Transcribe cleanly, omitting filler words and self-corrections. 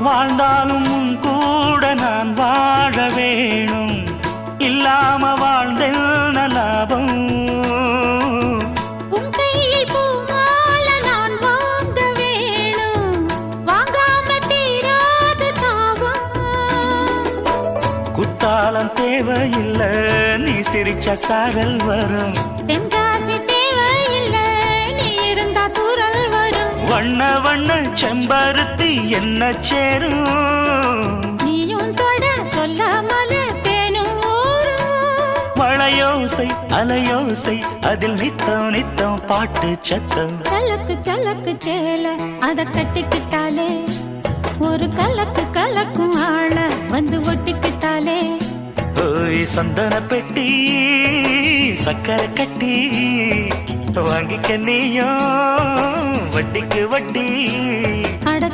வாழ்ந்தாலும் உன் கூட நான் வாழ வேணும், இல்லாம வாழ்ந்தென்ன லாபம்? உன் கையில் பூமால நான் வாங்க வேணும், வாங்காம தீராத தாகம். குத்தாலம் தேவையில்லை, நீ சிரிச்ச சாரல் வரும். தென்காசி தேவையில்லை, நீ இருந்தா தூரல் வரும். வண்ண வண்ண செம்பருத்தி என்ன சேரும், நீயும் தொட சொல்லாமல தேனும் ஊரும். மழையோசை அலையோசை அதில் நித்தம் நித்தம் பாட்டு சத்தம். சலக்கு சலக்கு சேல அத கட்டிக்கிட்டாலே, ஒரு கலக்கு கலக்கும் ஆள வந்து ஒட்டிக்கிட்டாலே. ஓய் சந்தன பெட்டி சக்கரை கட்டி, வாங்கிக்க நீயும் வட்டிக்கு வட்டி. அட